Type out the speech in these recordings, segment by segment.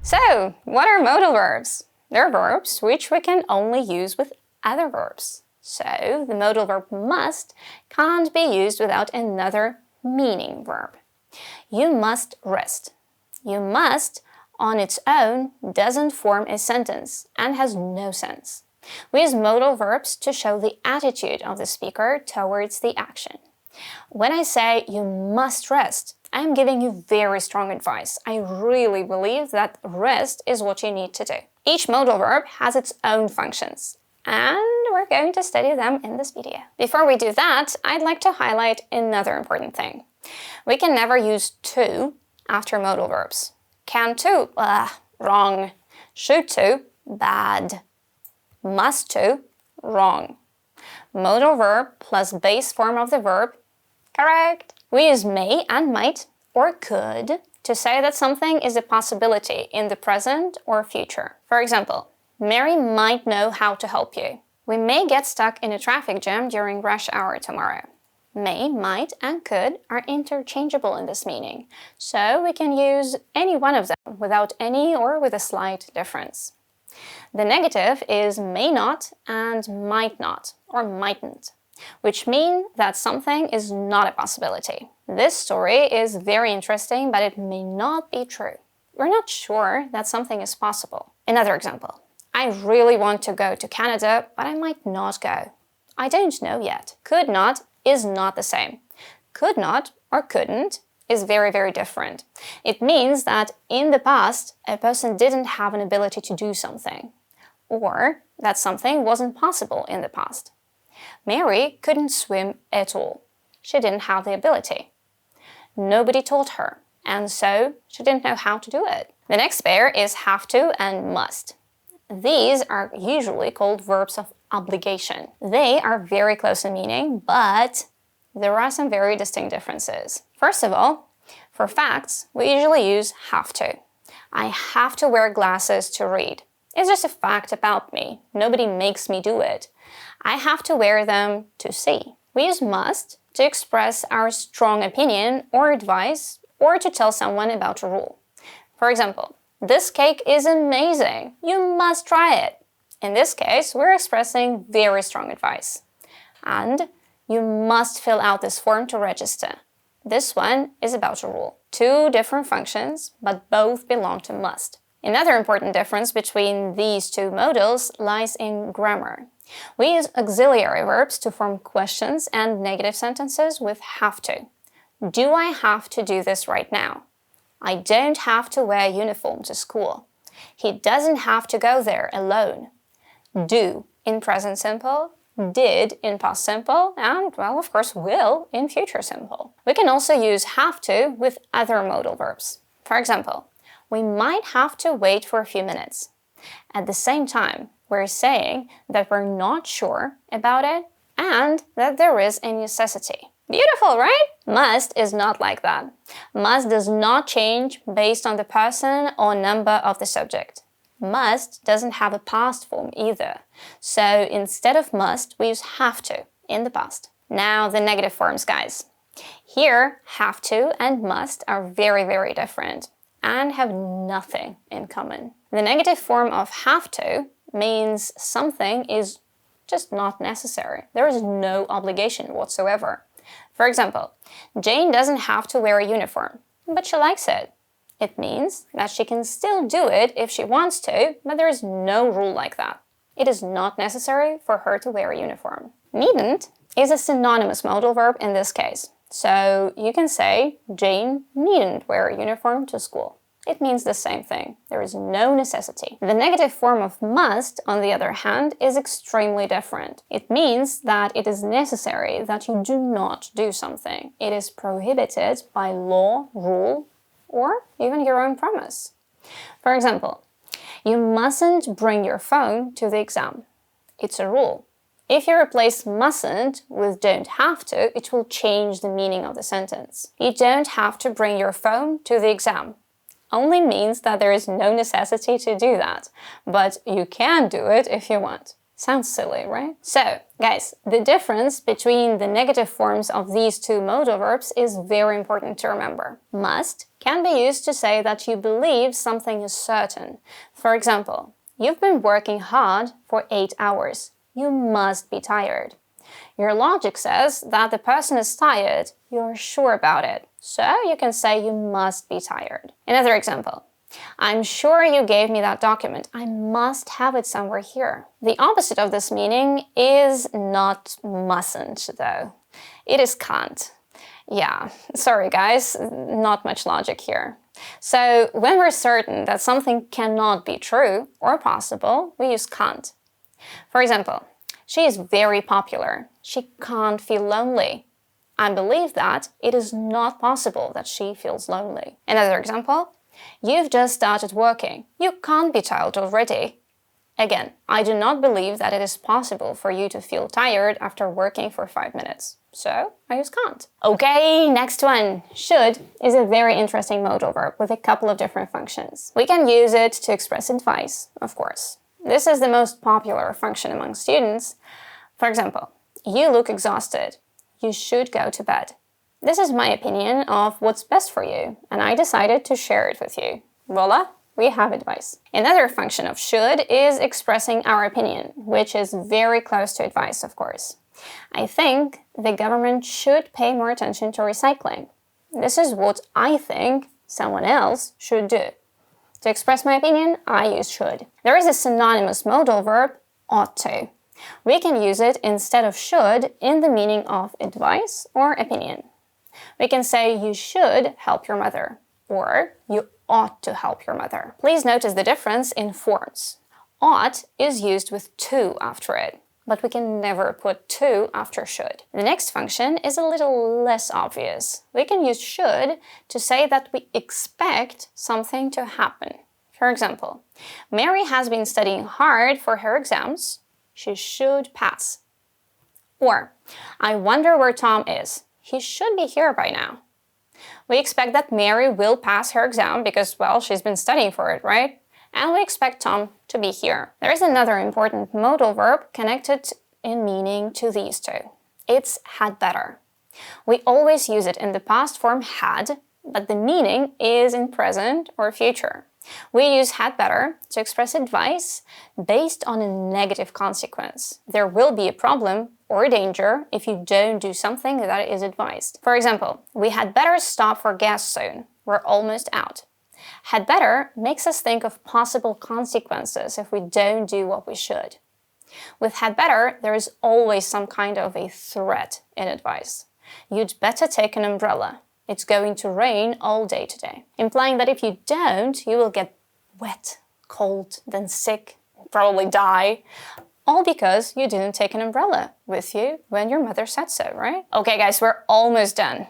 So, what are modal verbs? They're verbs which we can only use with other verbs. So, the modal verb must can't be used without another meaning verb. You must rest. You must, on its own, doesn't form a sentence and has no sense. We use modal verbs to show the attitude of the speaker towards the action. When I say you must rest, I'm giving you very strong advice. I really believe that rest is what you need to do. Each modal verb has its own functions, and we're going to study them in this video. Before we do that, I'd like to highlight another important thing. We can never use to after modal verbs. Can to, wrong. Should to, bad. Must to, wrong. Modal verb plus base form of the verb, correct. We use may and might or could to say that something is a possibility in the present or future. For example, Mary might know how to help you. We may get stuck in a traffic jam during rush hour tomorrow. May, might, and could are interchangeable in this meaning, so we can use any one of them without any or with a slight difference. The negative is may not and might not, or mightn't, which mean that something is not a possibility. This story is very interesting, but it may not be true. We're not sure that something is possible. Another example. I really want to go to Canada, but I might not go. I don't know yet. Could not is not the same. Could not or couldn't is very, very different. It means that in the past, a person didn't have an ability to do something, or that something wasn't possible in the past. Mary couldn't swim at all. She didn't have the ability. Nobody told her, and so she didn't know how to do it. The next pair is have to and must. These are usually called verbs of obligation. They are very close in meaning, but there are some very distinct differences. First of all, for facts, we usually use have to. I have to wear glasses to read. It's just a fact about me. Nobody makes me do it. I have to wear them to see. We use must to express our strong opinion or advice, or to tell someone about a rule. For example, this cake is amazing. You must try it. In this case, we're expressing very strong advice. And you must fill out this form to register. This one is about a rule. Two different functions, but both belong to must. Another important difference between these two modals lies in grammar. We use auxiliary verbs to form questions and negative sentences with have to. Do I have to do this right now? I don't have to wear a uniform to school. He doesn't have to go there alone. Do in present simple, did in past simple, and, well, of course, will in future simple. We can also use have to with other modal verbs. For example, we might have to wait for a few minutes. At the same time, we're saying that we're not sure about it and that there is a necessity. Beautiful, right? Must is not like that. Must does not change based on the person or number of the subject. Must doesn't have a past form either. So instead of must, we use have to in the past. Now the negative forms, guys. Here, have to and must are very, very different and have nothing in common. The negative form of have to means something is just not necessary. There is no obligation whatsoever. For example, Jane doesn't have to wear a uniform, but she likes it. It means that she can still do it if she wants to, but there is no rule like that. It is not necessary for her to wear a uniform. Needn't is a synonymous modal verb in this case. So you can say, Jane needn't wear a uniform to school. It means the same thing. There is no necessity. The negative form of must, on the other hand, is extremely different. It means that it is necessary that you do not do something. It is prohibited by law, rule, or even your own promise. For example, you mustn't bring your phone to the exam. It's a rule. If you replace mustn't with don't have to, it will change the meaning of the sentence. You don't have to bring your phone to the exam. Only means that there is no necessity to do that, but you can do it if you want. Sounds silly, right? So, guys, the difference between the negative forms of these two modal verbs is very important to remember. Must can be used to say that you believe something is certain. For example, you've been working hard for 8 hours. You must be tired. Your logic says that the person is tired. You're sure about it. So you can say you must be tired. Another example. I'm sure you gave me that document. I must have it somewhere here. The opposite of this meaning is not mustn't, though. It is can't. Yeah, sorry guys, not much logic here. So when we're certain that something cannot be true or possible, we use can't. For example, she is very popular. She can't feel lonely. I believe that it is not possible that she feels lonely. Another example. You've just started working. You can't be tired already. Again, I do not believe that it is possible for you to feel tired after working for 5 minutes. So, I use can't. Okay, next one. Should is a very interesting modal verb with a couple of different functions. We can use it to express advice, of course. This is the most popular function among students. For example, you look exhausted. You should go to bed. This is my opinion of what's best for you, and I decided to share it with you. Voila, we have advice. Another function of should is expressing our opinion, which is very close to advice, of course. I think the government should pay more attention to recycling. This is what I think someone else should do. To express my opinion, I use should. There is a synonymous modal verb, ought to. We can use it instead of should in the meaning of advice or opinion. We can say you should help your mother, or you ought to help your mother. Please notice the difference in forms. Ought is used with to after it, but we can never put to after should. The next function is a little less obvious. We can use should to say that we expect something to happen. For example, Mary has been studying hard for her exams. She should pass. Or, I wonder where Tom is. He should be here by now. We expect that Mary will pass her exam because, well, she's been studying for it, right? And we expect Tom to be here. There is another important modal verb connected in meaning to these two. It's had better. We always use it in the past form had, but the meaning is in present or future. We use had better to express advice based on a negative consequence. There will be a problem or danger if you don't do something that is advised. For example, we had better stop for gas soon. We're almost out. Had better makes us think of possible consequences if we don't do what we should. With had better, there is always some kind of a threat in advice. You'd better take an umbrella. It's going to rain all day today. Implying that if you don't, you will get wet, cold, then sick, probably die. All because you didn't take an umbrella with you when your mother said so, right? Okay guys, we're almost done.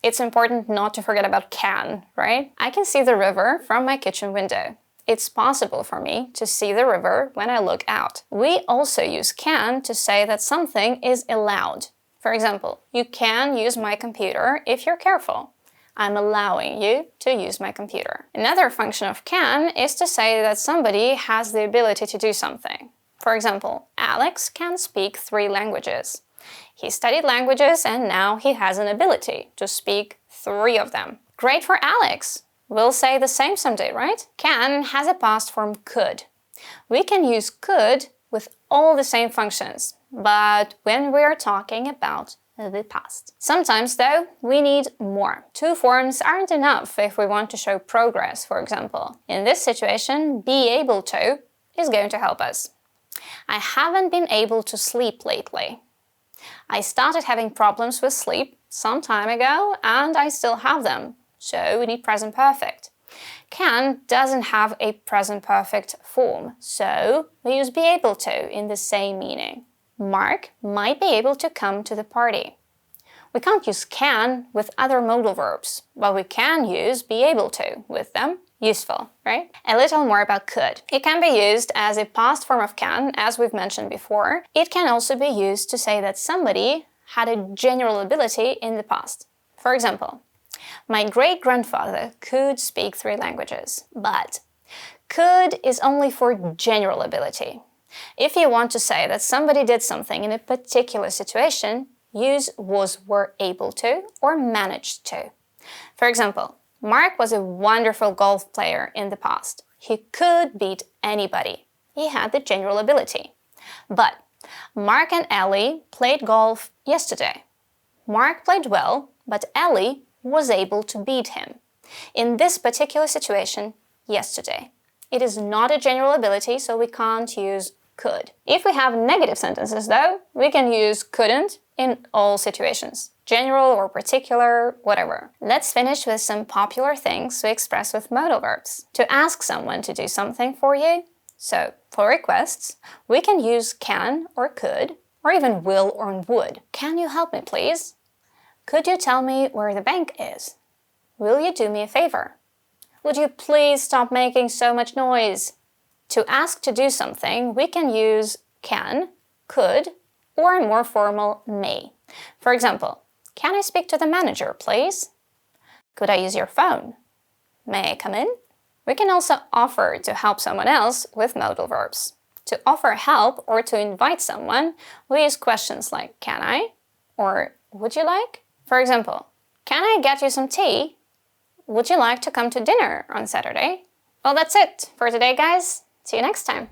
It's important not to forget about can, right? I can see the river from my kitchen window. It's possible for me to see the river when I look out. We also use can to say that something is allowed. For example, you can use my computer if you're careful. I'm allowing you to use my computer. Another function of can is to say that somebody has the ability to do something. For example, Alex can speak 3 languages. He studied languages and now he has an ability to speak 3 of them. Great for Alex! We'll say the same someday, right? Can has a past form could. We can use could with all the same functions, but when we're talking about the past. Sometimes, though, we need more. 2 forms aren't enough if we want to show progress, for example. In this situation, be able to is going to help us. I haven't been able to sleep lately. I started having problems with sleep some time ago, and I still have them. So we need present perfect. Can doesn't have a present perfect form, so we use be able to in the same meaning. Mark might be able to come to the party. We can't use can with other modal verbs, but we can use be able to with them. Useful, right? A little more about could. It can be used as a past form of can, as we've mentioned before. It can also be used to say that somebody had a general ability in the past. For example, my great-grandfather could speak 3 languages, but could is only for general ability. If you want to say that somebody did something in a particular situation, use was, were able to, or managed to. For example, Mark was a wonderful golf player in the past. He could beat anybody. He had the general ability. But Mark and Ellie played golf yesterday. Mark played well, but Ellie was able to beat him. In this particular situation, yesterday. It is not a general ability, so we can't use could. If we have negative sentences, though, we can use couldn't in all situations. General or particular, whatever. Let's finish with some popular things we express with modal verbs. To ask someone to do something for you. So, for requests, we can use can or could, or even will or would. Can you help me, please? Could you tell me where the bank is? Will you do me a favor? Would you please stop making so much noise? To ask to do something, we can use can, could, or a more formal may. For example, can I speak to the manager, please? Could I use your phone? May I come in? We can also offer to help someone else with modal verbs. To offer help or to invite someone, we use questions like can I or would you like? For example, can I get you some tea? Would you like to come to dinner on Saturday? Well, that's it for today, guys. See you next time.